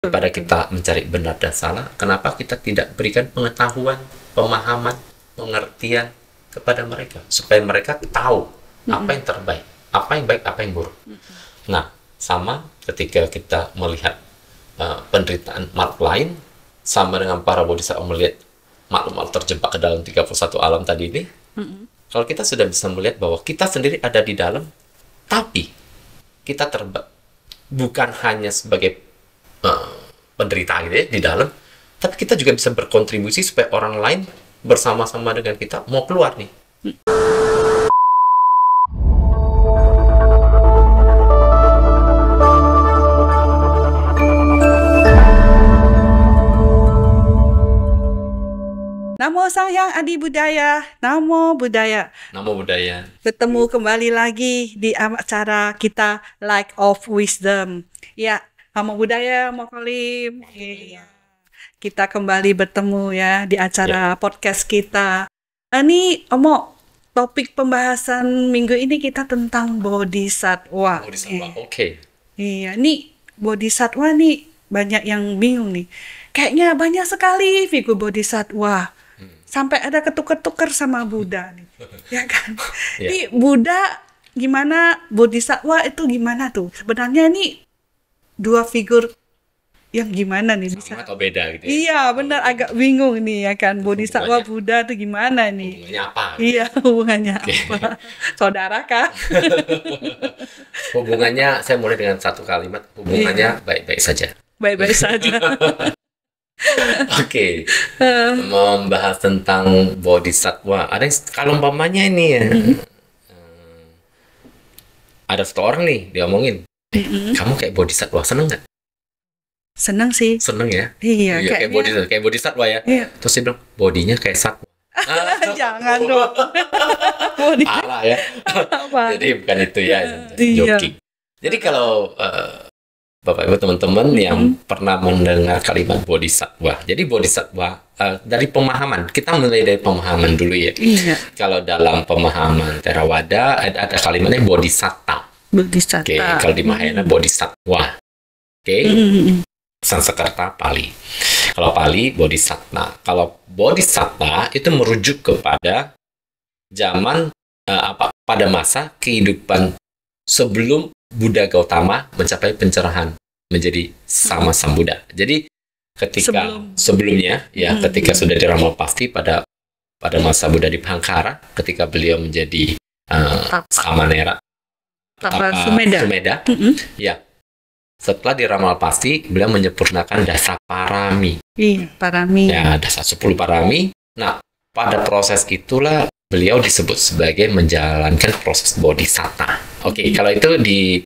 Daripada kita mencari benar dan salah, kenapa kita tidak berikan pengetahuan, pemahaman, pengertian kepada mereka supaya mereka tahu apa yang terbaik, apa yang baik, apa yang buruk. Nah, sama ketika kita melihat penderitaan makhluk lain, sama dengan para bodhisattva melihat makhluk-makhluk terjebak ke dalam 31 alam tadi ini. Kalau kita sudah bisa melihat bahwa kita sendiri ada di dalam, tapi kita bukan hanya sebagai penderita gitu ya, di dalam, tapi kita juga bisa berkontribusi supaya orang lain bersama-sama dengan kita mau keluar nih. Namo Sang Hyang Adi Budaya, Namo Buddhaya. Namo Buddhaya. Bertemu kembali lagi di acara kita Light of Wisdom. Ya, Namo Buddhaya, Mo Kolim. Iya. Kita kembali bertemu ya di acara podcast kita. Ini Omo, topik pembahasan minggu ini kita tentang bodhisattva. Bodhisattva, oke. Iya, nih bodhisattva nih banyak yang bingung nih. Kayaknya banyak sekali figur bodhisattva. Sampai ada ketukar-tukar sama Buddha nih. Ya kan? Ini Buddha gimana, bodhisattva itu gimana tuh? Sebenarnya ini dua figur yang gimana nih bisa? Sama atau beda gitu ya? Iya, benar, agak bingung nih ya kan. Bodhisattva Buddha itu gimana nih? Hubungannya apa? Iya, hubungannya apa? Saudara kah? Hubungannya, saya mulai dengan satu kalimat, hubungannya baik-baik saja. Baik-baik saja. Oke. Membahas tentang bodhisattva. Ada yang, kalau umpamanya ini ya, ada satu orang nih diomongin, kamu kayak bodhisattva, seneng nggak? Seneng sih. Seneng ya? Iya, kayak bodhisattva ya. Iya. Terus dia bilang, bodinya kayak satwa. Jangan dong. Bodi. Parah ya. Apa? Jadi bukan itu ya, Iya. joking. Jadi kalau Bapak Ibu teman-teman yang pernah mendengar kalimat bodhisattva. Jadi bodhisattva dari pemahaman, kita mulai dari pemahaman dulu ya. Iya. Kalau dalam pemahaman Theravada ada kalimatnya bodhisatta. Bodhisatta. Oke, kalau di Mahayana bodhisattva. Oke. Sanskerta Pali. Kalau Pali bodhisatta. Kalau bodhisatta itu merujuk kepada zaman pada masa kehidupan sebelum Buddha Gautama mencapai pencerahan menjadi sama Sang Buddha. Jadi ketika sebelumnya ya, ketika sudah diramal-pasti pada masa Buddha di Bhangkara, ketika beliau menjadi Samanera Tapa Sumeda, ya, setelah diramal-pasti beliau menyempurnakan dasa parami. Iya, parami. Ya, dasa 10 parami. Nah, pada proses itulah beliau disebut sebagai menjalankan proses bodhisatta. Oke, kalau itu di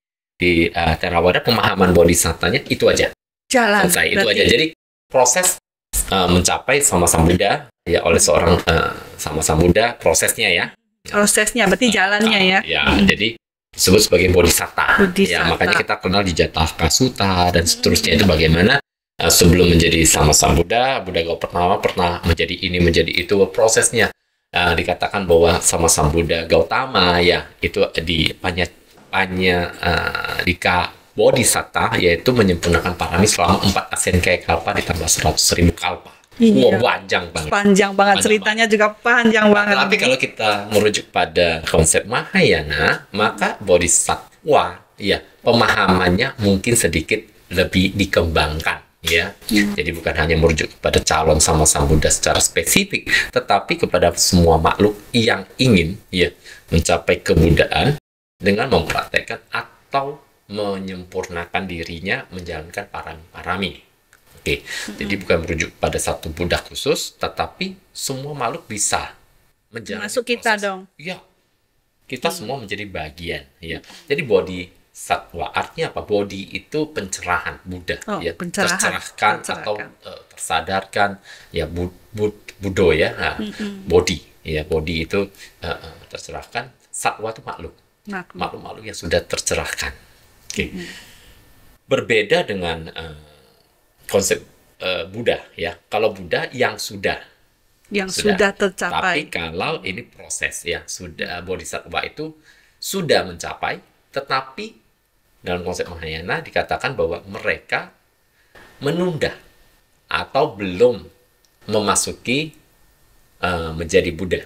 Theravada pemahaman bodhisattanya itu aja. Jalan. Selesai, itu aja. Jadi proses mencapai sama Sang Buddha ya oleh seorang sama Sang Buddha, prosesnya ya. Prosesnya berarti jalannya ya. Ya, jadi disebut sebagai bodhisatta. Ya, Bodhisatta. makanya kita kenal di Jataka Sutta dan seterusnya itu bagaimana sebelum menjadi sama Sang Buddha, Buddha Gautama pernah menjadi ini, menjadi itu, prosesnya. Dikatakan bahwa sama Sang Buddha Gautama ya itu di Dika Bodhisatta, yaitu menyempurnakan parami selama 4 asenkaya kalpa ditambah 100.000 kalpa. Iya. Wow, panjang banget. Panjang banget, ceritanya juga panjang banget. Tapi kalau kita merujuk pada konsep Mahayana, maka bodhisattva ya pemahamannya mungkin sedikit lebih dikembangkan. Ya, jadi bukan hanya merujuk kepada calon sama Sang Buddha secara spesifik, tetapi kepada semua makhluk yang ingin ya mencapai kebuddhaan dengan mempraktekkan atau menyempurnakan dirinya menjalankan parami. Oke, jadi bukan merujuk pada satu Buddha khusus, tetapi semua makhluk bisa menjalankan Masuk kita proses. dong. Ya, kita semua menjadi bagian. Ya, jadi bodhisattva artinya apa? Bodhi itu pencerahan Buddha, ya, tercerahkan atau tersadarkan, ya, Buddha ya, nah, bodhi, ya, bodhi itu tercerahkan, sattva itu makhluk yang sudah tercerahkan. Oke. Berbeda dengan konsep Buddha, ya. Kalau Buddha yang sudah tercapai. Tapi kalau ini proses ya, sudah bodhisattva itu sudah mencapai, tetapi dalam konsep Mahayana dikatakan bahwa mereka menunda atau belum memasuki menjadi Buddha.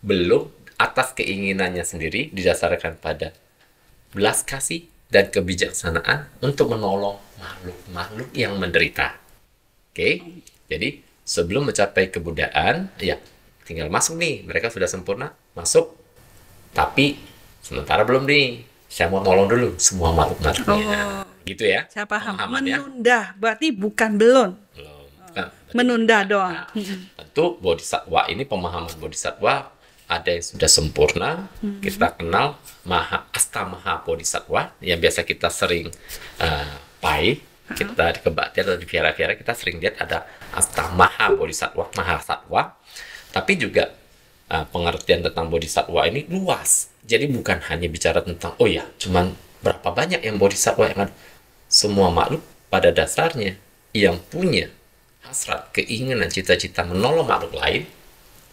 Belum atas keinginannya sendiri didasarkan pada belas kasih dan kebijaksanaan untuk menolong makhluk-makhluk yang menderita. Oke, jadi sebelum mencapai kebudayaan, ya tinggal masuk nih. Mereka sudah sempurna, masuk. Tapi sementara belum nih. Saya mau nolong dulu semua makhluk-makhluknya. Gitu ya. Saya paham. Pemahamannya. Menunda berarti bukan belum. Belum. Bukan. Menunda doang. Tentu bodhisattva ini, pemahaman bodhisattva ada yang sudah sempurna. Kita kenal Astamaha Bodhisattva yang biasa kita sering kita di kebaktian atau di viara-viara kita sering lihat ada Astamaha Bodhisattva, Mahasattva. Tapi juga pengertian tentang bodhisattva ini luas. Jadi bukan hanya bicara tentang cuman berapa banyak yang bodhisattva yang ada. Semua makhluk pada dasarnya yang punya hasrat, keinginan, cita-cita menolong makhluk lain,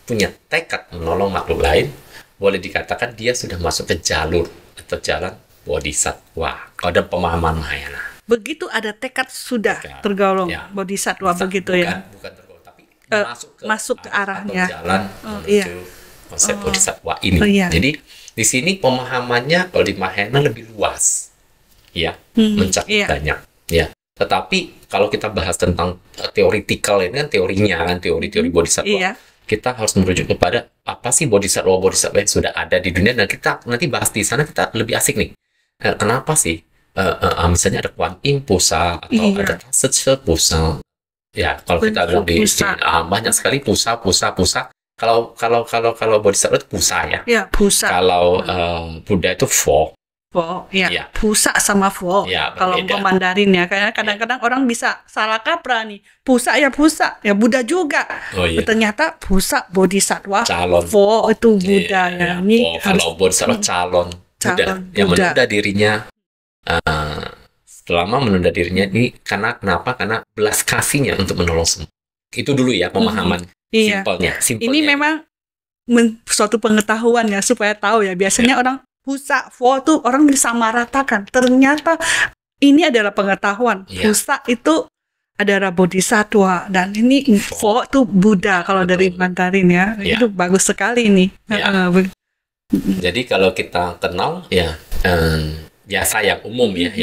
punya tekad menolong makhluk lain, boleh dikatakan dia sudah masuk ke jalur atau jalan bodhisattva. Kalau ada pemahaman Mahayana. Begitu ada tekad sudah tergolong bodhisattva begitu ya. Bukan tergolong, tapi masuk ke arahnya. Atau jalan menuju konsep bodhisattva ini. Jadi di sini pemahamannya kalau di Mahayana lebih luas, ya, mencakup banyak, ya. Tetapi kalau kita bahas tentang teoritikal ini kan teorinya kan teori-teori bodhisattva. Kita harus merujuk kepada apa sih bodhisattva yang sudah ada di dunia, dan kita nanti bahas di sana kita lebih asik nih. Kenapa sih? Misalnya ada Kuan Yin Pusa atau ada Tasetsu Pusa. Ya, kalau kita lihat di banyak sekali pusa. Kalau bodhisattva itu pusa ya. Ya, pusa. Kalau Buddha itu Fo. Pusa sama Fo. Kalau Mandarin ya, kayak kadang-kadang orang bisa salah kaprah nih. Pusa ya Buddha juga. Ternyata pusa bodhisattva, Fo itu Buddha ya. Ini kalau bodhisattva calon Buddha yang menunda dirinya. Selama menunda dirinya ini kenapa? Karena belas kasihnya untuk menolong semua. Itu dulu ya pemahaman simpelnya. Ini memang suatu pengetahuan ya supaya tahu ya. Biasanya orang pusa, Fo tuh orang disamaratakan. Ternyata ini adalah pengetahuan. Pusa itu adalah bodhisattva dan ini Fo tuh Buddha kalau dari Mandarin ya. Itu bagus sekali ini. Jadi kalau kita kenal biasa yang umum ya,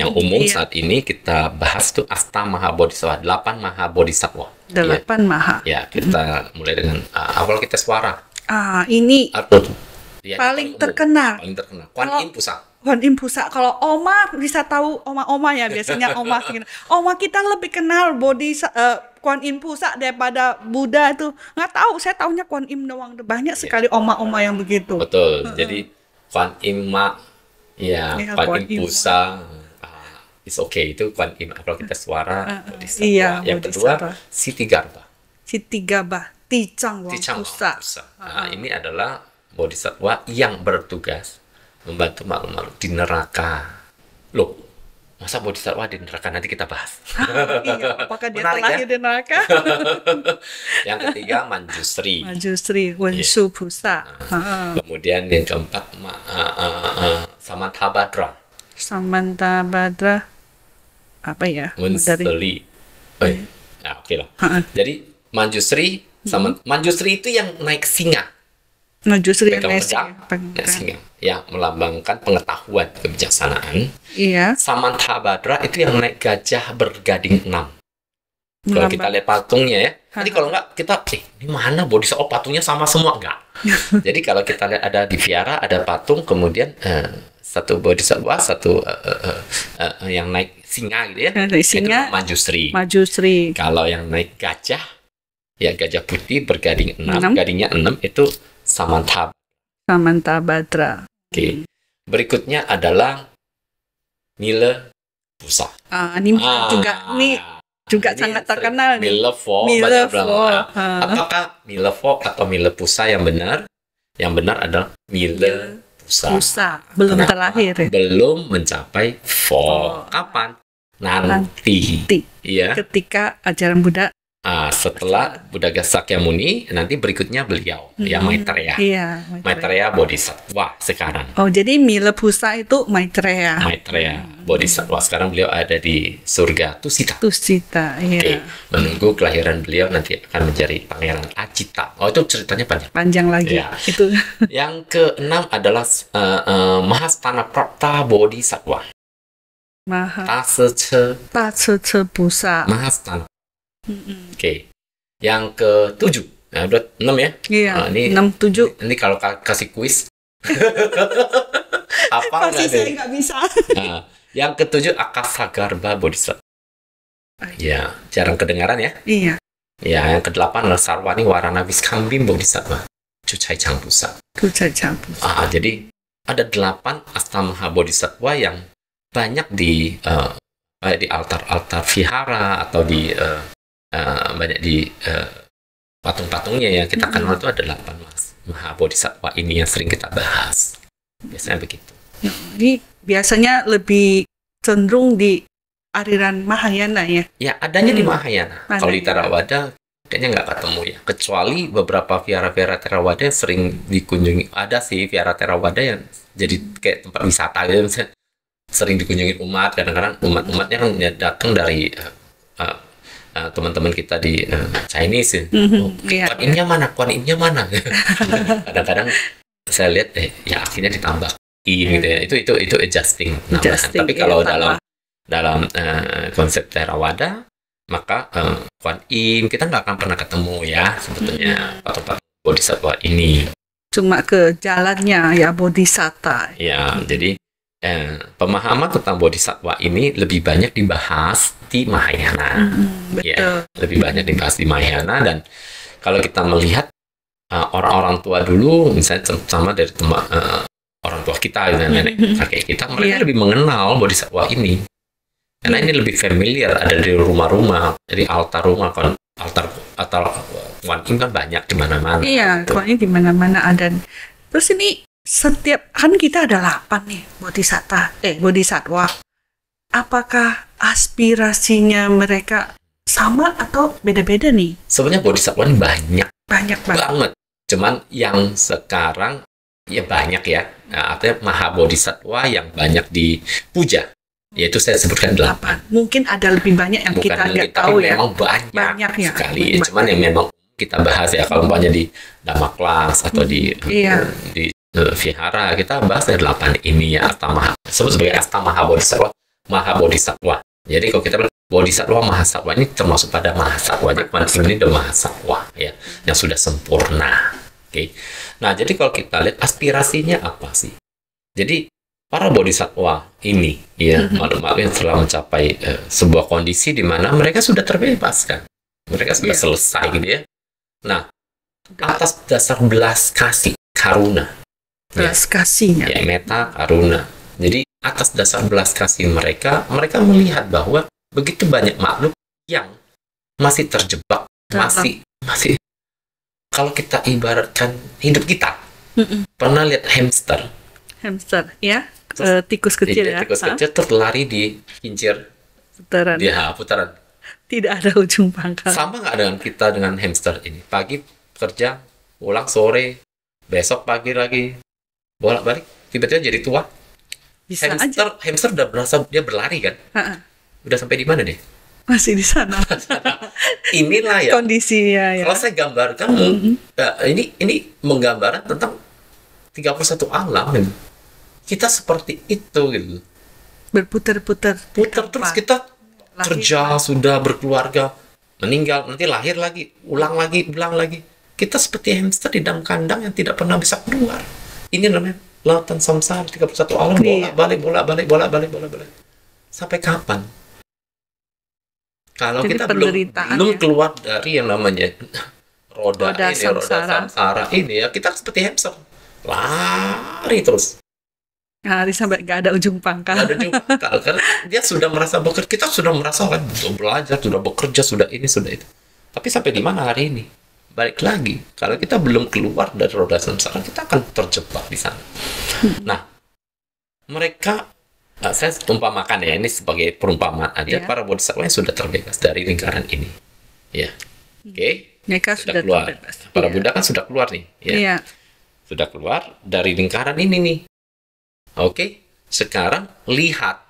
saat ini kita bahas tuh Astamaha Bodhisattva, 8 Maha Bodhisattva. 8 Maha. Ya, kita mulai dengan awal kita suara. Ini paling terkenal. Kuan Yin Pusa. Kuan Yin Pusa. Kalau Oma bisa tahu Oma ya biasanya Oma. Oma kita lebih kenal Kuan Yin Pusa daripada Buddha itu. Nggak tahu, saya tahunya Kuan Yin doang. Banyak sekali Oma-oma yang begitu. Betul. Jadi Kuan Yin Kuan Yin Pusa, it's okay, itu Kuan Yin. Kalau kita suara, yang kedua Sitigarbha. Ticang Wang Pusa. Ini adalah bodhisattva yang bertugas membantu makhluk-makhluk di neraka. Loh, masa bodhisattva di neraka? Nanti kita bahas. Apakah dia terlahir di neraka? Yang ketiga Manjusri, Wensu Pusa. Kemudian yang keempat Samantabhadra apa ya? Munsteli. Oke lah. Jadi Manjusri itu yang naik singa. Manjusri yang naik singa. Ya, melambangkan pengetahuan, kebijaksanaan. Iya. Samantabhadra itu yang naik gajah bergading 6. Kalau kita lihat patungnya ya. Jadi kalau enggak kita ini mana bodhisattva patungnya sama semua enggak. Jadi kalau kita lihat ada di viara ada patung, kemudian satu bodhisattva, satu yang naik singa gitu ya. Singa, itu Manjusri. Kalau yang naik gajah, ya gajah putih bergading 6, gadingnya 6 itu Samantabhadra. Oke. Berikutnya adalah Nila Pusa. Ini juga sangat terkenal nih. Milefo. Apakah Milefo atau Mila Pusa yang benar? Yang benar adalah Mila Pusa. Belum terlahir. Belum mencapai Fo. Kapan? Nanti. Iya. Ketika ajaran Buddha Setelah Buddha Sakyamuni, nanti berikutnya beliau, yang Maitreya. Iya, Maitreya Bodhisattva sekarang. Oh, jadi Mila Pusa itu Maitreya. Maitreya Bodhisattva. Sekarang beliau ada di surga Tusita. Tusita, Oke, iya. menunggu kelahiran beliau nanti akan menjadi pangeran Acita. Oh, itu ceritanya panjang. Panjang lagi Iya. itu. Yang keenam adalah Mahastana Prapta Bodhisattva. Maha Tasece Tace Pusa. Mahastana. Oke. Yang ketujuh. Nah, udah 6 ya. Iya. Ini 6, 7. Ini kalau kasih kuis. Apa Pasti nggak saya deh? nggak bisa. Nah, yang ketujuh Akasagarba Bodhisattva. Ya, jarang kedengaran ya. Iya. Ya, yang kedelapan adalah Sarwani Warana Wiskambim Bodhisattva. Cucai Cangpusa. Tuca Pusa. Jadi ada 8 Astamaha Bodhisattva yang banyak di altar-altar vihara atau banyak di patung-patungnya yang kita kenal itu ada 8 Maha Bodhisattva ini yang sering kita bahas. Biasanya begitu. Ini biasanya lebih cenderung di aliran Mahayana ya. Ya, adanya di Mahayana. Mahayana. Kalau di Theravada kayaknya nggak ketemu ya. Kecuali beberapa vihara-vihara Theravada yang sering dikunjungi. Ada sih vihara Theravada yang jadi kayak tempat wisata gitu. Misalnya, sering dikunjungi umat. Kadang-kadang umat-umatnya kan datang dari teman-teman kita di Chinese. Iya. Kuan Imnya mana? Kuan Imnya mana? Kadang-kadang saya lihat ya akhirnya ditambah gitu ya. Itu adjusting namanya. Adjusting, Tapi kalau iya, dalam konsep Theravada, maka Kuan Im kita nggak akan pernah ketemu ya sebetulnya patung-patung Bodhisattva ini. Cuma ke jalannya ya Bodhisatta. Ya, jadi pemahaman tentang Bodhisattva ini lebih banyak dibahas di Mahayana. Betul. Ya, lebih banyak dibahas di Mahayana. Dan kalau kita melihat orang-orang tua dulu, misalnya sama dari orang tua kita, nenek kakek kita, mereka Iya. lebih mengenal Bodhisattva ini. Karena ini lebih familiar, ada di rumah-rumah, jadi altar rumah, altar Kuan Im kan banyak di mana-mana. Iya, pokoknya di mana-mana ada. Terus ini setiap kan kita ada 8 nih Bodhisattva. Apakah aspirasinya mereka sama atau beda-beda nih? Sebenarnya Bodhisattva ini banyak Banyak banget. banget. Cuman yang sekarang ya banyak ya. Nah, artinya Maha Bodhisattva yang banyak dipuja. Yaitu saya sebutkan 8. Mungkin ada lebih banyak yang Bukan kita nggak mungkin, tahu tapi ya. memang Banyak ya. sekali. Banyak. Cuman yang memang kita bahas ya, kalau umpamanya di Dhamma Class atau di Iya. Vihara, kita bahas dari 8 ini ya, Astamaha. Sebut sebagai Astamaha Bodhisattva, Maha Bodhisattva. Jadi kalau kita bilang Bodhisattva Mahasattva ini termasuk pada Mahasattva. Jadi Kuan Im ini udah Mahasattva ya, yang sudah sempurna. Oke. Nah, jadi kalau kita lihat aspirasinya apa sih? Jadi para bodhisattva ini ya, makhluk-makhluk yang telah mencapai sebuah kondisi di mana mereka sudah terbebaskan. Mereka sudah Iya. selesai gitu ya. Nah, atas dasar belas kasih karuna. Belas kasihnya. Ya, meta karuna. Jadi atas dasar belas kasih mereka melihat bahwa begitu banyak makhluk yang masih terjebak, masih kalau kita ibaratkan hidup kita. Pernah lihat hamster Ya. Terus Tikus kecil ya. tikus kecil terus lari di kincir Putaran. dia putaran. Tidak ada ujung pangkal. Sama nggak dengan kita dengan hamster ini? Pagi kerja, pulang sore, besok pagi lagi, bolak-balik, tiba-tiba jadi tua. Bisa aja. Hamster udah berasa dia berlari kan? Ha-ha. Udah sampai di mana deh? Masih di sana. Inilah ya. Kondisinya ya. Kalau saya gambarkan, ini menggambarkan tentang 31 alam. Gitu. Kita seperti itu gitu. Berputar-putar. Putar terus kita kerja, sudah berkeluarga, meninggal, nanti lahir lagi, ulang lagi. Kita seperti hamster di dalam kandang yang tidak pernah bisa keluar. Ini namanya lautan samsara, 31 alam, bolak-balik. Sampai kapan? Kalau Jadi kita penderitaan belum ya. keluar dari yang namanya roda samsara. samsara ini ya, kita seperti hamster. Lari terus. Hari sampai nggak ada ujung pangkal. Ada juga karena dia sudah merasa bekerja, kita sudah merasa kan sudah belajar, sudah bekerja, sudah ini, sudah itu. Tapi sampai di mana hari ini? Balik lagi, kalau kita belum keluar dari roda samsara, kita akan terjebak di sana. Nah, mereka, saya umpamakan ya, ini sebagai perumpamaan aja, Iya. para bodhisattva yang sudah terbebas dari lingkaran ini. Ya, Oke, Mereka sudah sudah keluar. terbebas. Para Iya. Buddha kan sudah keluar nih, ya. Iya. Sudah keluar dari lingkaran ini nih. Oke, sekarang melihat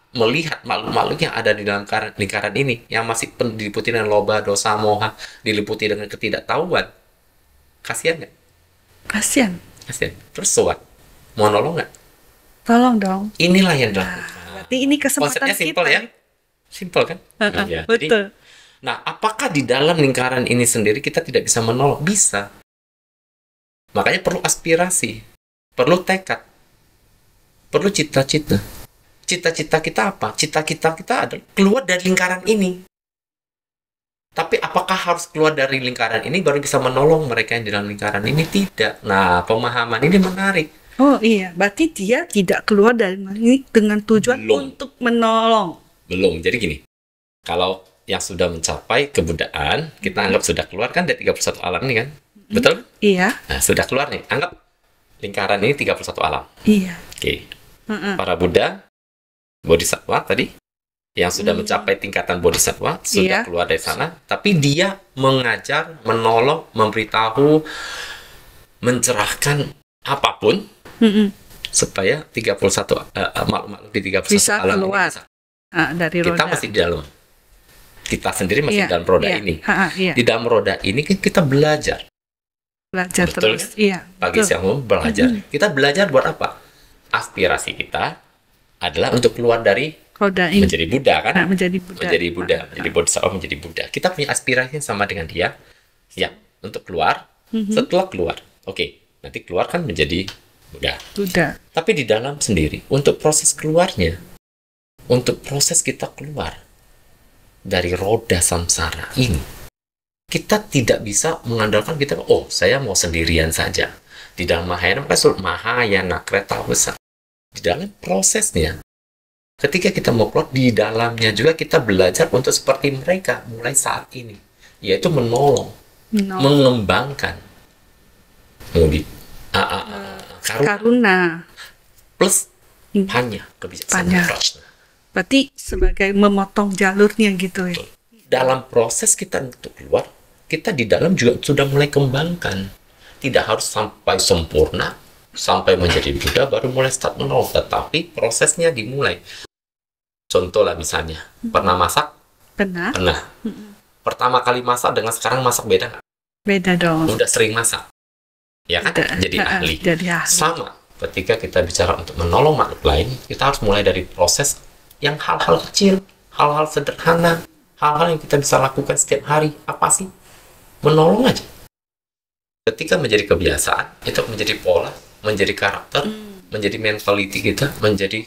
makhluk-makhluk yang ada di dalam lingkaran ini, yang masih diliputi dengan loba, dosa, moha, diliputi dengan ketidaktahuan. Kasihan nggak? Kasian. Kasihan. Terus soat, mau nolong nggak? Tolong dong. Inilah yang dilakukan. Berarti ini kesempatan Konsepnya simpel kita. ya, simpel kan? Ya, jadi, Betul. nah, apakah di dalam lingkaran ini sendiri kita tidak bisa menolong? Bisa. Makanya perlu aspirasi, perlu tekad, perlu cita-cita. Cita-cita kita apa? Cita-cita kita adalah keluar dari lingkaran ini. Tapi apakah harus keluar dari lingkaran ini baru bisa menolong mereka yang di dalam lingkaran ini? Tidak. Nah, pemahaman ini menarik. Oh iya, berarti dia tidak keluar dari ini dengan tujuan Belum. untuk menolong. Belum. Jadi gini, kalau yang sudah mencapai kebudaan, kita anggap sudah keluar kan dari 31 alam ini kan? Betul? Iya, Nah, sudah keluar nih. Anggap lingkaran ini 31 alam. iya. Oke. Mm-mm. Para Buddha, Bodhisattva tadi, yang sudah mencapai tingkatan Bodhisattva, sudah Iya. keluar dari sana, tapi dia mengajar, menolong, memberitahu, mencerahkan apapun, Mm-mm. supaya 31 makhluk-makhluk di 31 Bisa alam keluar. ini bisa. Dari roda. Kita masih di dalam. Kita sendiri masih Iya, di dalam roda iya. ini. Iya. Di dalam roda ini kan kita belajar. Belajar Betul, terus. Iya. Pagi betul. siang malam belajar. Kita belajar buat apa? Aspirasi kita adalah untuk keluar dari Roda ini. menjadi Buddha kan? Menjadi Buddha. Menjadi Buddha, menjadi Bodhisattva, menjadi Buddha. Kita punya aspirasi yang sama dengan dia. Ya, untuk keluar. Setelah keluar, oke, nanti keluar kan menjadi Buddha. Buddha. Tapi di dalam sendiri, untuk proses keluarnya, untuk proses kita keluar dari roda samsara ini, kita tidak bisa mengandalkan kita, oh saya mau sendirian saja. Di dalam Mahayana, Mahayana Kreta besar. Di dalam prosesnya, ketika kita mau keluar, di dalamnya juga kita belajar untuk seperti mereka mulai saat ini, yaitu menolong, mengembangkan, Karuna. plus hanya kebijaksanaan Panya. Prajna. Berarti sebagai memotong jalurnya gitu ya. Dalam proses kita untuk keluar, kita di dalam juga sudah mulai kembangkan. Tidak harus sampai sempurna, sampai menjadi Buddha baru mulai start menolong, tetapi prosesnya dimulai. Contoh lah misalnya, pernah masak? Benar. Pernah. Pertama kali masak dengan sekarang masak beda nggak? Beda dong. Udah sering masak. Ya kan? Jadi ahli. Jadi ahli. Sama, ketika kita bicara untuk menolong makhluk lain, kita harus mulai dari proses yang hal-hal kecil, hal-hal sederhana, hal-hal yang kita bisa lakukan setiap hari. Apa sih? Menolong aja. Ketika menjadi kebiasaan, itu menjadi pola, menjadi karakter, menjadi mentality kita, menjadi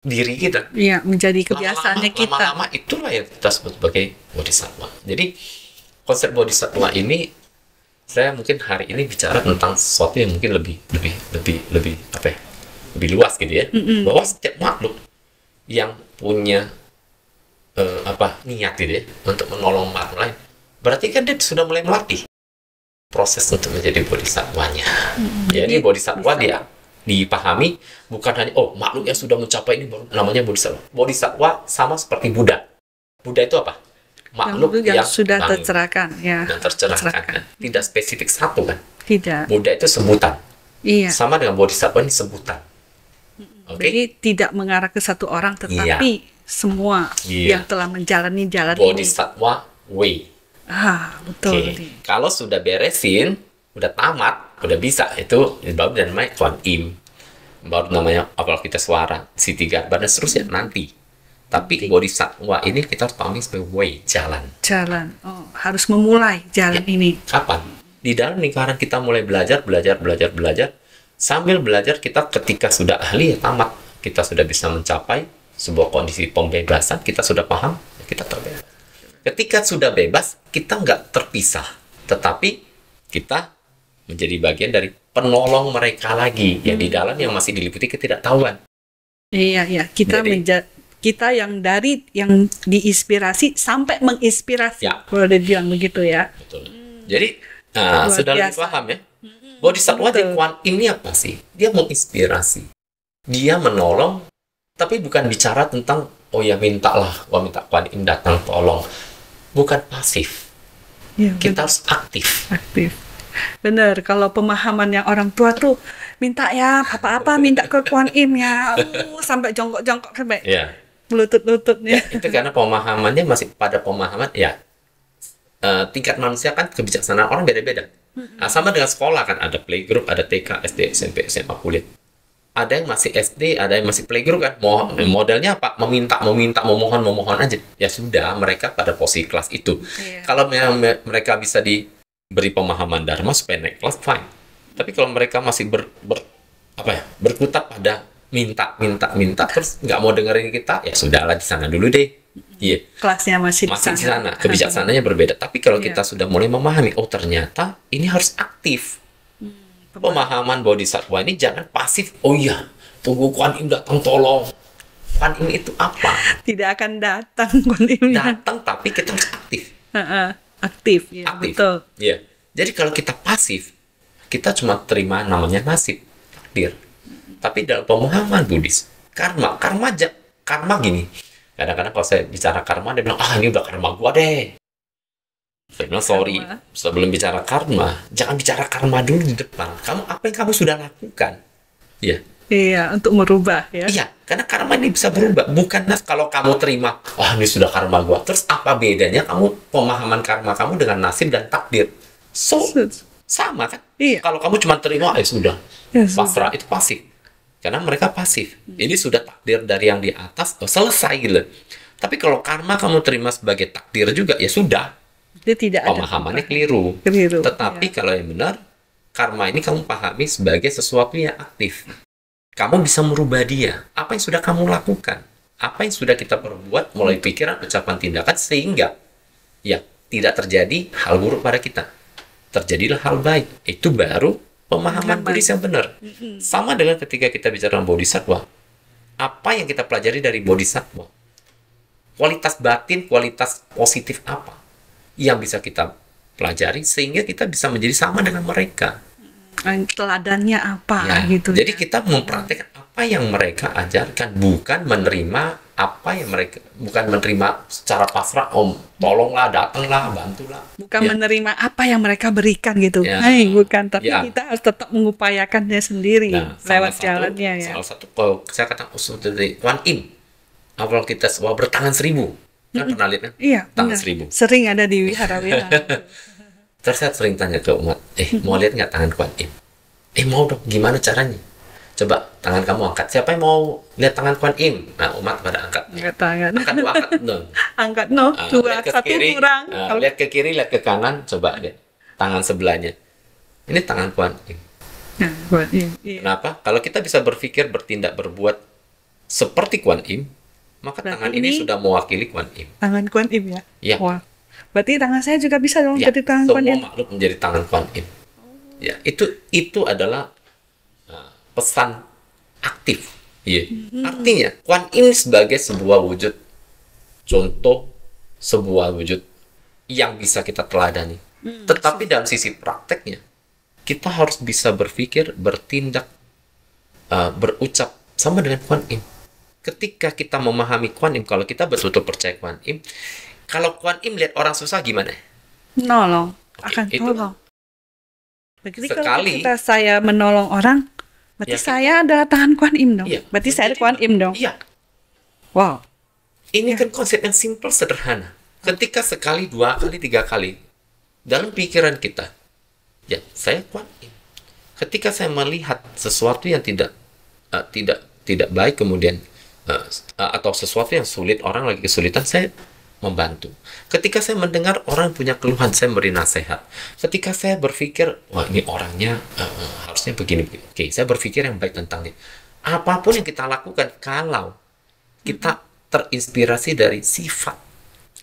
diri kita. Iya, menjadi kebiasaannya kita. Lama-lama itulah yang kita sebut sebagai bodhisattva. Jadi, konsep bodhisattva ini, saya mungkin hari ini bicara tentang sesuatu yang mungkin lebih apa ya, lebih luas gitu ya. Bahwa setiap makhluk yang punya niat gitu ya untuk menolong makhluk lain, berarti kan dia sudah mulai melatih proses untuk menjadi bodhisatwanya. Jadi bodhisattva dia dipahami bukan hanya makhluk yang sudah mencapai ini baru namanya bodhisattva. Bodhisattva sama seperti Buddha. Buddha itu apa? Makhluk yang sudah bangun tercerahkan ya. dan tercerahkan kan? Tidak spesifik satu kan? Tidak. Buddha itu sebutan. Iya. Sama dengan bodhisattva ini sebutan. Oke? Jadi tidak mengarah ke satu orang, tetapi semua Iya. yang telah menjalani jalan ini. Bodhisattva way. Betul. Oke. Kalau sudah beresin, udah tamat, udah bisa, itu baru namanya Tuan Im. Baru namanya apalagi kita suara, C3, dan seterusnya nanti. Tapi bodhisattva ini kita harus pahami sebagai way, jalan. Jalan. Harus memulai jalan ini. Kapan? Di dalam lingkaran kita mulai belajar. Sambil belajar kita ketika sudah ahli, ya tamat. Kita sudah bisa mencapai sebuah kondisi pembebasan, kita sudah paham, kita terbebas. Ketika sudah bebas, kita nggak terpisah. Tetapi kita menjadi bagian dari penolong mereka lagi. Yang di dalam yang masih diliputi ketidaktahuan. Iya. Kita kita yang diinspirasi sampai menginspirasi. Ya. Kalau dia bilang begitu ya. Betul. Jadi, Luar sudah lebih biasa. paham ya? Bodhisattva di Kuan ini apa sih? Dia menginspirasi. Dia menolong, tapi bukan bicara tentang, mintalah, minta Kuan Im datang tolong. Bukan pasif. Iya, Kita benar. harus aktif. Aktif. Bener, kalau pemahaman yang orang tua tuh minta ya apa-apa minta ke Kuan Im ya, sampai jongkok-jongkok sampai Ya, lutut-lututnya. ya itu karena pemahamannya masih pada pemahaman ya, tingkat manusia kan kebijaksanaan orang beda-beda. Nah, sama dengan sekolah kan ada playgroup, ada TK, SD, SMP, SMA, kuliah. Ada yang masih SD, ada yang masih playgroup kan. Modelnya apa? Meminta, memohon aja. Ya sudah, mereka pada posisi kelas itu. Iya. Kalau memang mereka bisa diberi pemahaman Dharma supaya naik kelas, fine. Tapi kalau mereka masih berkutat pada minta, terus nggak mau dengerin kita, ya sudahlah di sana dulu deh. Iya, Kelasnya masih di masih di sana. sana. Kebijaksanaannya berbeda. Tapi kalau Iya. kita sudah mulai memahami, oh ternyata ini harus aktif. Pemahaman bodhisattva ini jangan pasif. Oh iya, tunggu Kuan Im datang tolong. Kuan Im itu apa? Tidak akan datang Kuan Im-nya. Datang tapi kita harus aktif. Aktif, ya, Aktif. betul. Iya. Jadi kalau kita pasif, kita cuma terima namanya nasib, takdir. Tapi dalam pemahaman Buddhis, karma gini. Kadang-kadang kalau saya bicara karma, dia bilang, ini udah karma gua deh. Saya bilang, sorry, Karma. sebelum bicara karma, jangan bicara karma dulu di depan. Apa yang kamu sudah lakukan? Iya. Iya, untuk merubah ya. Iya, karena karma ini bisa berubah. Bukan kalau kamu terima, ini sudah karma gua. Terus apa bedanya kamu pemahaman karma kamu dengan nasib dan takdir? Sama kan? Iya. Kalau kamu cuma terima, sudah. Ya, Pasrah, itu pasif. Karena mereka pasif. Ini sudah takdir dari yang di atas, selesai gitu. Tapi kalau karma kamu terima sebagai takdir juga, ya sudah. Dia tidak ada Pemahamannya perubahan. keliru. Keliru, Tetapi ya. kalau yang benar, karma ini kamu pahami sebagai sesuatu yang aktif. Kamu bisa merubah dia. Apa yang sudah kamu lakukan? Apa yang sudah kita perbuat mulai pikiran, ucapan, tindakan sehingga ya tidak terjadi hal buruk pada kita. Terjadilah hal baik. Itu baru pemahaman Buddhis yang benar. Sama dengan ketika kita bicara bodhisattva. Apa yang kita pelajari dari bodhisattva? Kualitas batin, kualitas positif apa yang bisa kita pelajari sehingga kita bisa menjadi sama dengan mereka. Teladannya apa Ya, gitu. jadi kita mempraktekkan apa yang mereka ajarkan, bukan menerima bukan menerima secara pasrah, tolonglah, datanglah, bantulah. Bukan Ya. menerima apa yang mereka berikan gitu. Ya. Bukan, tapi Ya. kita harus tetap mengupayakannya sendiri Nah, lewat jalannya ya. salah satu kalau saya katakan usul dari Kuan Im, awal kita semua bertangan 1000, kan pernah lihat kan? Iya, Tangan benar. 1000. Sering ada di wihara-wihara. Terus saya sering tanya ke umat, mau lihat nggak tangan Kuan Im? Mau dong, gimana caranya? Coba tangan kamu angkat. Siapa yang mau lihat tangan Kuan Im? Nah, umat pada angkat. Angkat tangan. Angkat dong. Angkat no, dua, Lihat ke satu kiri, kurang. Kalau lihat ke kiri, lihat ke kanan, coba lihat tangan sebelahnya. Ini tangan Kuan Im. Nah, buat iya. Kenapa? Kalau kita bisa berpikir, bertindak, berbuat seperti Kuan Im, maka Berarti tangan ini ini sudah mewakili Kuan Im. Tangan Kuan Im ya. Iya. Wah. Berarti tangan saya juga bisa dong Ya, jadi tangan Kuan semua Im. makhluk menjadi tangan Kuan Im. Ya, itu adalah pesan aktif. Iya. Artinya Kuan Im sebagai sebuah wujud contoh, sebuah wujud yang bisa kita teladani. Tetapi dalam sisi prakteknya, kita harus bisa berpikir, bertindak, berucap sama dengan Kuan Im. Ketika kita memahami Kuan Im, kalau kita betul-betul percaya Kuan Im, kalau Kuan Im lihat orang susah gimana? Nolong, Oke, akan itu tolong. Jadi kalau sekali- saya menolong orang, berarti Ya, saya adalah tangan Kuan Im dong. Iya. Berarti saya ada Jadi, Kuan Im dong. Iya. Wow. Ini kan konsep yang simple, sederhana. Ketika sekali, 2 kali, 3 kali, dalam pikiran kita, ya saya Kuan Im. Ketika saya melihat sesuatu yang tidak baik, kemudian atau sesuatu yang sulit, orang lagi kesulitan, saya membantu. Ketika saya mendengar orang punya keluhan, saya beri nasihat. Ketika saya berpikir, wah ini orangnya harusnya begini. Oke, saya berpikir yang baik tentang dia. Apapun yang kita lakukan, kalau kita terinspirasi dari sifat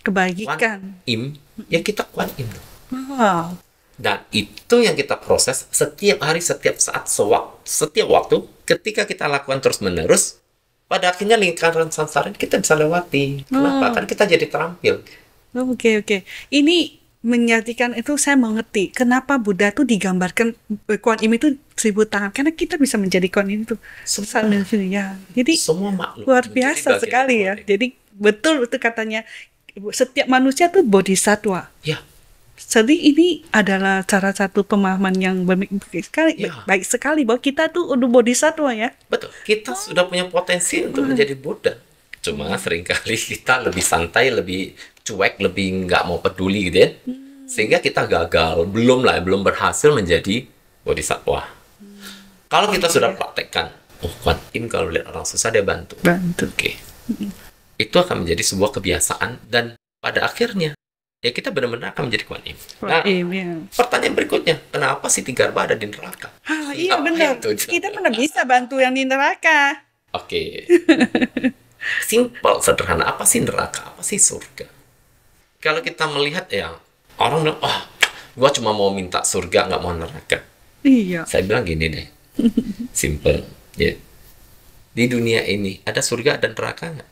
Kuan Kebajikan. Im, ya kita Kuan Im. Wow. Dan itu yang kita proses setiap hari, setiap saat, setiap waktu. Ketika kita lakukan terus-menerus, pada akhirnya lingkaran samsara ini kita bisa lewati. Kenapa? Kan kita jadi terampil. Oke. Ini menjadikan itu saya mengerti kenapa Buddha tuh digambarkan Kuan Im itu 1000 tangan, karena kita bisa menjadi Kuan Im itu sambil ya. Jadi Semua makhluk luar menjadi biasa bagian sekali ya. Kuan Im. Jadi betul itu katanya setiap manusia tuh bodhisattva. Ya, Jadi ini adalah salah satu pemahaman yang baik sekali bahwa kita tuh udah bodhisattva ya. Betul, kita sudah punya potensi untuk menjadi Buddha. Cuma seringkali kita lebih santai, lebih cuek, lebih nggak mau peduli gitu ya. Sehingga kita gagal, belum berhasil menjadi bodhisattva. Kalau kita sudah praktekkan, Kuan Im kalau lihat orang susah dia bantu. Oke. Itu akan menjadi sebuah kebiasaan dan pada akhirnya ya kita benar-benar akan menjadi Kuan Im. Nah, pertanyaan berikutnya, kenapa Siti Garbha ada di neraka? Iya benar. Kita mana bisa bantu yang di neraka? Oke. Simple, sederhana. Apa sih neraka? Apa sih surga? Kalau kita melihat ya, orang bilang, gua cuma mau minta surga, nggak mau neraka. Iya. Saya bilang gini deh, simple. Ya. Di dunia ini ada surga dan neraka nggak?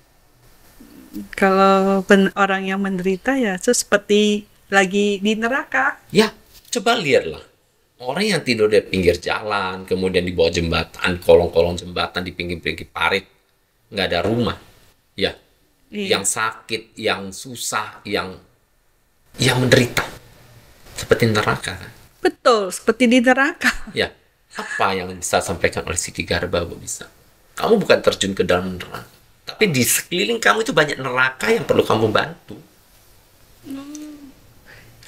Kalau orang yang menderita ya seperti lagi di neraka. Ya, coba lihatlah. Orang yang tidur di pinggir jalan, kemudian di bawah jembatan, kolong-kolong jembatan, di pinggir-pinggir parit, nggak ada rumah. Ya, yang sakit, yang susah, yang menderita. Seperti neraka kan? Betul, seperti di neraka. Ya, apa yang bisa sampaikan oleh Siti Garbha bisa? Kamu bukan terjun ke dalam neraka, tapi di sekeliling kamu itu banyak neraka yang perlu kamu bantu.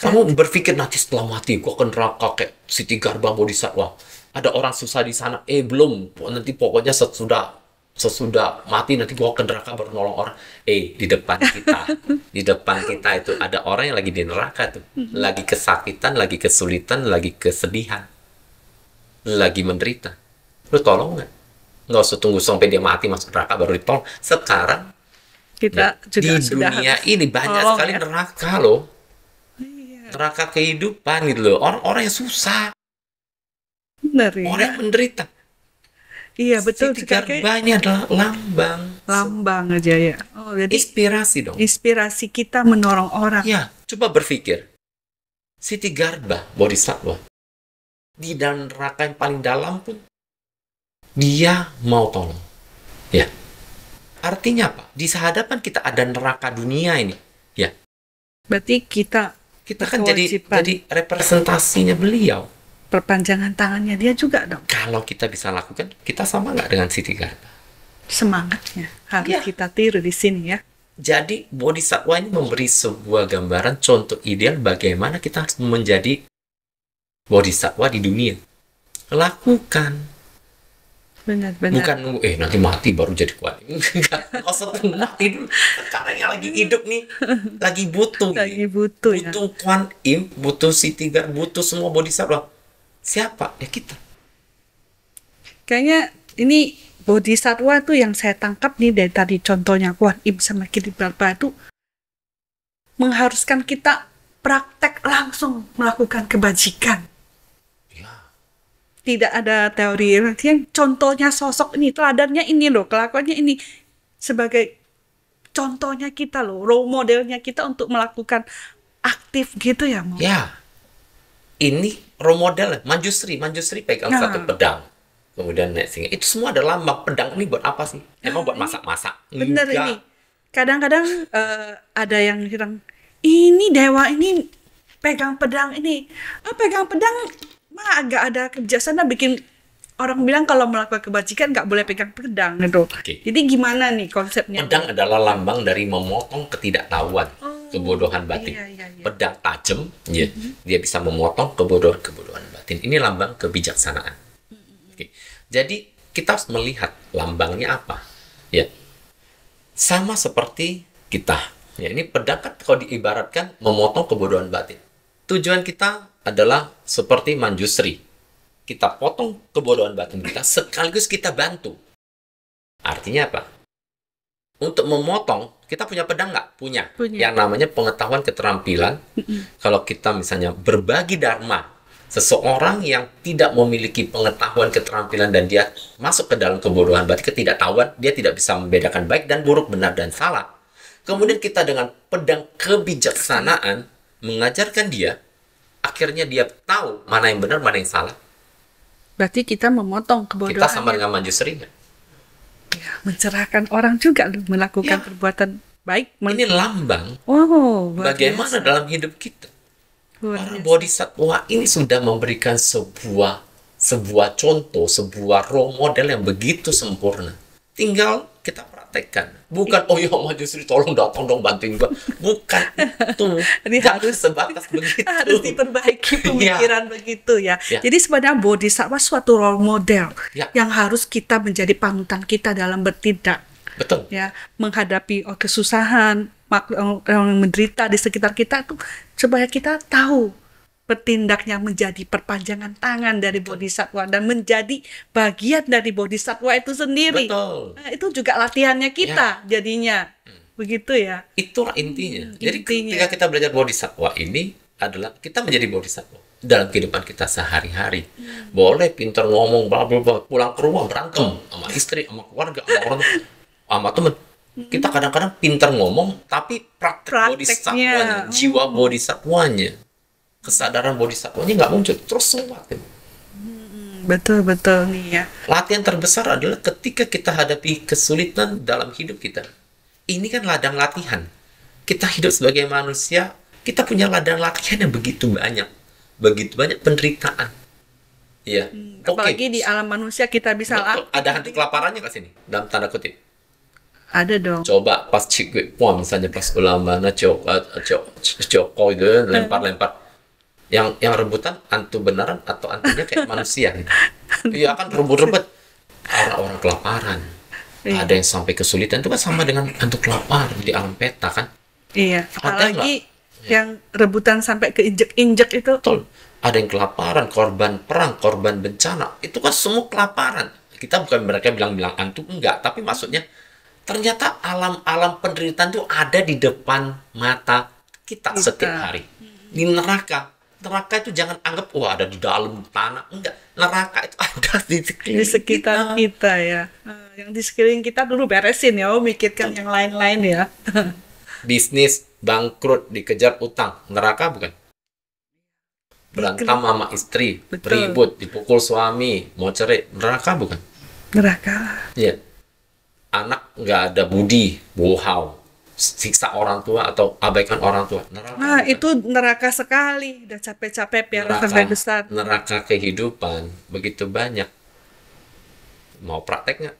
Kamu berpikir nanti setelah mati, gua ke neraka kayak Siti Garbha Bodhisattva. Ada orang susah di sana. Belum. Nanti pokoknya sesudah mati nanti gua ke neraka baru nolong orang. Di depan kita itu ada orang yang lagi di neraka tuh. Lagi kesakitan, lagi kesulitan, lagi kesedihan. Lagi menderita. Lu tolong nggak? Nggak usah tunggu sampai dia mati masuk neraka baru ditolong. Sekarang kita di dunia ini banyak sekali neraka loh. Neraka kehidupan gitu loh. Orang-orang yang susah. Benar ya. Orang yang menderita. Iya betul. Siti Garbha ini adalah lambang aja ya. Jadi inspirasi dong. Inspirasi kita menolong orang. Ya, coba berpikir. Siti Garbha Bodhisattva di dalam neraka yang paling dalam pun dia mau tolong. Ya. Artinya apa? Di hadapan kita ada neraka dunia ini. Ya. Berarti kita kan jadi representasinya beliau. Perpanjangan tangannya dia juga dong. Kalau kita bisa lakukan, kita sama nggak dengan Siti Garbha? Semangatnya harus kita tiru di sini ya. Jadi Bodhisattva ini memberi sebuah gambaran contoh ideal bagaimana kita harus menjadi Bodhisattva di dunia. Lakukan. Benar. Bukan nunggu, nanti mati baru jadi Kuan Im. Nggak usah tunggu mati dulu. Sekarang yang lagi hidup nih, lagi butuh. Butuh Kuan Im, butuh Siti Garbha, butuh semua Bodhisattva. Siapa? Ya kita. Kayaknya ini Bodhisattva tuh yang saya tangkap nih dari tadi contohnya Kuan Im sama Siti Garbha itu mengharuskan kita praktek langsung melakukan kebajikan. Tidak ada teori yang contohnya sosok ini, teladannya ini loh, kelakuannya ini sebagai contohnya kita loh, role modelnya kita untuk melakukan aktif gitu ya, Mo. Ya, ini role model. Manjusri pegang satu pedang, kemudian naik singa. Itu semua ada lambang. Pedang ini buat apa sih? Emang buat masak-masak? Bener ini. Kadang-kadang ada yang bilang, ini dewa ini pegang pedang ini. Pegang pedang agak ada kebiasaan bikin orang bilang kalau melakukan kebajikan nggak boleh pegang pedang gitu. Jadi gimana nih konsepnya? Pedang adalah lambang dari memotong ketidaktahuan, kebodohan batin. Iya. Pedang tajam, dia bisa memotong kebodohan batin. Ini lambang kebijaksanaan. Jadi kita harus melihat lambangnya apa. Ya, sama seperti kita. Ya, ini pedang kan kalau diibaratkan memotong kebodohan batin. Tujuan kita adalah seperti Manjusri. Kita potong kebodohan batin kita, sekaligus kita bantu. Artinya apa? Untuk memotong, kita punya pedang nggak? Punya. Yang namanya pengetahuan keterampilan. Kalau kita misalnya berbagi dharma, seseorang yang tidak memiliki pengetahuan keterampilan dan dia masuk ke dalam kebodohan batin, ketidaktahuan, dia tidak bisa membedakan baik dan buruk, benar dan salah. Kemudian kita dengan pedang kebijaksanaan mengajarkan dia, akhirnya dia tahu mana yang benar, mana yang salah. Berarti kita memotong kebodohan. Kita sama dengan Manjusri. Ya, mencerahkan orang juga loh, melakukan perbuatan baik. Ini lambang. Wow, bagaimana biasa dalam hidup kita. Luar Para biasa. bodhisatwa ini sudah memberikan sebuah contoh, sebuah role model yang begitu sempurna. Tinggal kita praktekkan. Bukan, oh ya maju Sri, tolong datang dong bantuin gua. Bukan itu. Ini Jangan harus sebatas begitu. harus diperbaiki pemikiran begitu ya. Ya. Jadi sebenarnya bodhisattva suatu role model Ya. yang harus kita menjadi panutan kita dalam bertindak, Betul. ya, menghadapi kesusahan, yang menderita di sekitar kita tuh, supaya kita tahu bertindaknya menjadi perpanjangan tangan dari bodhisattva dan menjadi bagian dari bodhisattva itu sendiri. Betul. Nah, itu juga latihannya kita jadinya. Begitu ya. Itulah intinya. Jadi intinya. ketika kita belajar bodhisatwa ini adalah kita menjadi bodhisatwa dalam kehidupan kita sehari-hari. Boleh pintar ngomong, bla bla bla, pulang ke rumah berantem sama istri, sama keluarga, sama orang tua, sama temen. Kita kadang-kadang pintar ngomong, tapi praktek bodhisatwanya, jiwa bodhisatwanya, kesadaran bodhisatwanya nggak muncul. Terus semua. Betul-betul nih ya. Latihan terbesar adalah ketika kita hadapi kesulitan dalam hidup kita. Ini kan ladang latihan. Kita hidup sebagai manusia, kita punya ladang latihan yang begitu banyak. Begitu banyak penderitaan. Ya. Apalagi di alam manusia kita bisa Betul. Ada hantu kelaparannya ke sini dalam tanda kutip. ada dong. Coba pas Cikgu misalnya pas ulama Joko itu lempar-lempar. Yang rebutan hantu beneran atau hantunya kayak manusia gitu. Iya kan rebut-rebut. Orang-orang kelaparan. Iya. Ada yang sampai kesulitan itu kan sama dengan hantu kelaparan di alam peta kan. Iya, Ada apalagi yang rebutan sampai keinjek-injek itu. Betul. Ada yang kelaparan, korban perang, korban bencana. Itu kan semua kelaparan. Kita bukan mereka bilang-bilang hantu, enggak. Tapi maksudnya, ternyata alam-alam penderitaan itu ada di depan mata kita setiap hari. Di neraka. Neraka itu jangan anggap, wah ada di dalam tanah. Enggak. Neraka itu ada di Di sekitar kita ya. Yang di sekeliling kita dulu beresin ya, mikirkan yang lain-lain ya. Bisnis, bangkrut, dikejar utang. Neraka bukan? Berantem sama istri, Betul. ribut, dipukul suami, mau cerai. Neraka bukan? Neraka. Iya. Anak nggak ada budi, bohong, siksa orang tua atau abaikan orang tua. Neraka. Nah, bukan? itu neraka sekali. Udah capek-capek biar sampai besar. Neraka kehidupan begitu banyak. Mau praktek nggak?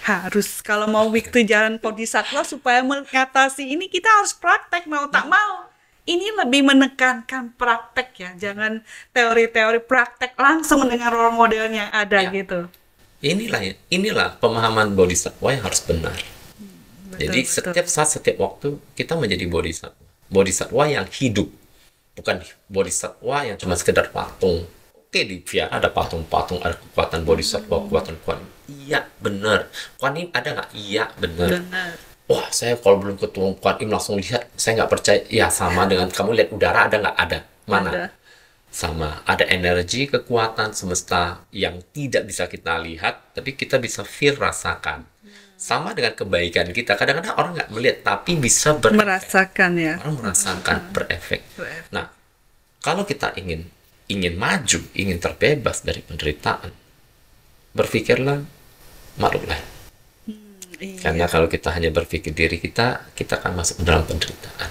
Harus kalau mau waktu jalan bodhisattva supaya mengatasi ini kita harus praktek mau tak mau. Ini lebih menekankan praktek ya, jangan teori-teori, praktek langsung dengan role modelnya ada Ya. gitu. Inilah pemahaman bodhisattva yang harus benar. Jadi Betul. setiap saat, setiap waktu kita menjadi bodhisattva. Bodhisattva yang hidup, bukan bodhisattva yang cuma sekedar patung. Oke, di vihara ada patung-patung, ada kekuatan bodhisattva, kekuatan Kuan Yin. Iya, benar. Kuan Yin ada nggak? Iya, benar. Benar. Wah, saya kalau belum ketemu Kuan Yin langsung lihat, saya nggak percaya. Ya, sama dengan kamu lihat udara ada nggak? Ada. Mana? Ada. Sama. Ada energi, kekuatan semesta yang tidak bisa kita lihat, tapi kita bisa feel, rasakan. Sama dengan kebaikan kita. Kadang-kadang orang nggak melihat, tapi bisa berefek. Merasakan ya. Orang merasakan berefek. Nah, kalau kita ingin maju, ingin terbebas dari penderitaan, berpikirlah makhluk lain. Iya. Karena kalau kita hanya berpikir diri kita akan masuk ke dalam penderitaan.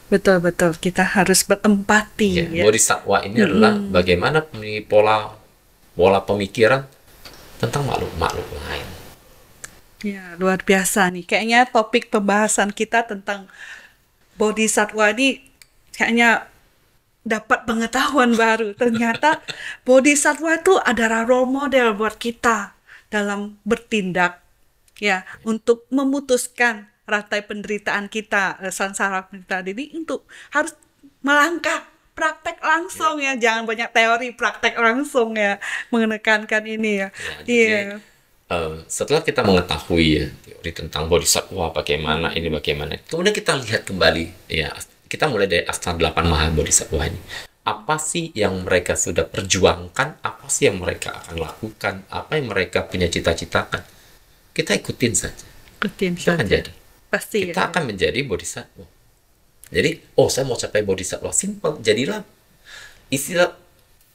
Betul-betul kita harus berempati ya. Bodhisattva ini adalah bagaimana pola pemikiran tentang makhluk lain. Ya, luar biasa nih. Kayaknya topik pembahasan kita tentang bodhisattva ini kayaknya dapat pengetahuan baru. Ternyata bodhisattva itu adalah role model buat kita dalam bertindak ya, untuk memutuskan rantai penderitaan kita, sangsara penderitaan ini, untuk harus melangkah praktek langsung ya, jangan banyak teori, praktek langsung ya, menekankan ini ya. Iya. Setelah kita mengetahui ya teori tentang bodhisattva bagaimana ini bagaimana, kemudian kita lihat kembali ya, kita mulai dari Astana 8 Maha Bodhisattva ini. Apa sih yang mereka sudah perjuangkan? Apa sih yang mereka akan lakukan? Apa yang mereka punya cita-citakan? Kita ikutin saja. Ikutin Kita akan saja. jadi. Pasti Kita ya. akan menjadi bodhisattva. Jadi, saya mau capai bodhisattva. Simple. Jadilah istilah,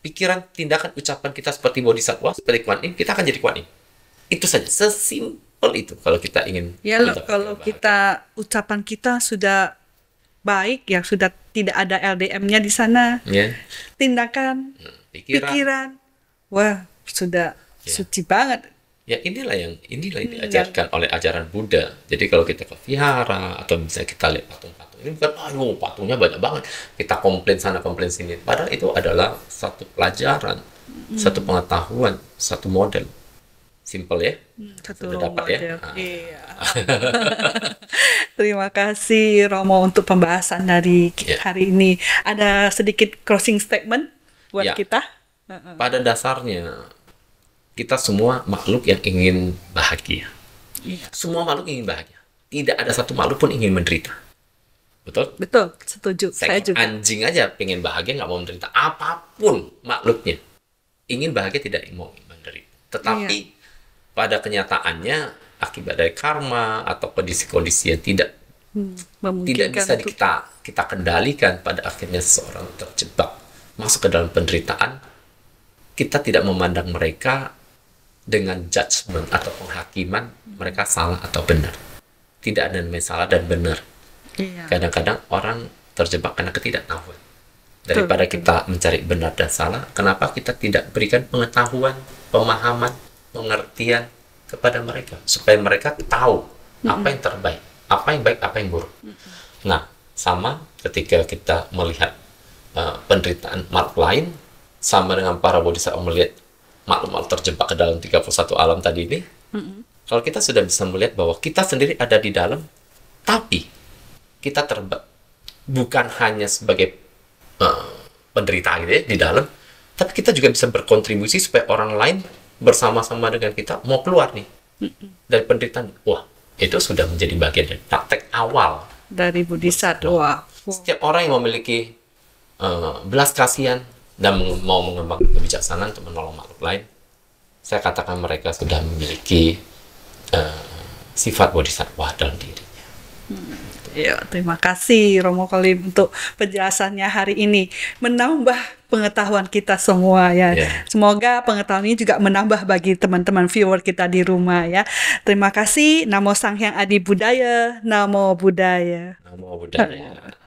pikiran, tindakan, ucapan kita seperti bodhisattva, seperti Kuan Yin, kita akan jadi Kuan Yin. Itu saja. Sesimpel itu kalau kita ingin. Ya loh, mencapai kalau kebahagiaan. kita ucapan kita sudah baik yang sudah tidak ada LDM-nya di sana, Ya, tindakan, pikiran. pikiran, wah sudah Ya. suci banget. Ya inilah yang diajarkan oleh ajaran Buddha. Jadi kalau kita ke vihara atau misalnya kita lihat patung-patung ini bukan, aduh patungnya banyak banget. Kita komplain sana komplain sini. Padahal itu adalah satu pelajaran, satu pengetahuan, satu model. Simple ya. Satu Sudah role dapat ya. model. Ah. Iya. Terima kasih Romo untuk pembahasan dari Ya. hari ini. Ada sedikit closing statement buat Ya. kita. Pada dasarnya kita semua makhluk yang ingin bahagia. Iya. Semua makhluk ingin bahagia. Tidak ada satu makhluk pun ingin menderita. Betul? Betul, setuju. Saya Seekor juga. anjing aja pengen bahagia, nggak mau menderita. Apapun makhluknya ingin bahagia, tidak mau menderita. Tetapi pada kenyataannya akibat dari karma atau kondisi-kondisi yang tidak Memungkinkan bisa untuk kita kendalikan, pada akhirnya seseorang terjebak masuk ke dalam penderitaan. Kita tidak memandang mereka dengan judgment atau penghakiman mereka salah atau benar. Tidak ada namanya salah dan benar. Iya. Kadang-kadang orang terjebak karena ketidaktahuan. Daripada Betul. kita mencari benar dan salah, kenapa kita tidak berikan pengetahuan, pemahaman, pengertian kepada mereka supaya mereka tahu apa yang terbaik, apa yang baik, apa yang buruk. Nah, sama ketika kita melihat penderitaan makhluk lain, sama dengan para bodhisattva melihat makhluk-makhluk terjebak ke dalam 31 alam tadi ini. Kalau kita sudah bisa melihat bahwa kita sendiri ada di dalam, tapi kita bukan hanya sebagai penderita gitu ya, di dalam, tapi kita juga bisa berkontribusi supaya orang lain bersama-sama dengan kita mau keluar nih dari penderitaan. Wah, itu sudah menjadi bagian dari praktek awal. Dari Bodhisattva. Setiap orang yang memiliki belas kasihan dan mau mengembangkan kebijaksanaan untuk menolong makhluk lain, saya katakan mereka sudah memiliki sifat bodhisattva dalam dirinya. Ya, terima kasih Romo Kolim untuk penjelasannya hari ini. Menambah pengetahuan kita semua ya. Ya. Semoga pengetahuan ini juga menambah bagi teman-teman viewer kita di rumah ya. Terima kasih. Namo Sang Hyang Adi Budaya. Namo Buddhaya. Namo Buddhaya.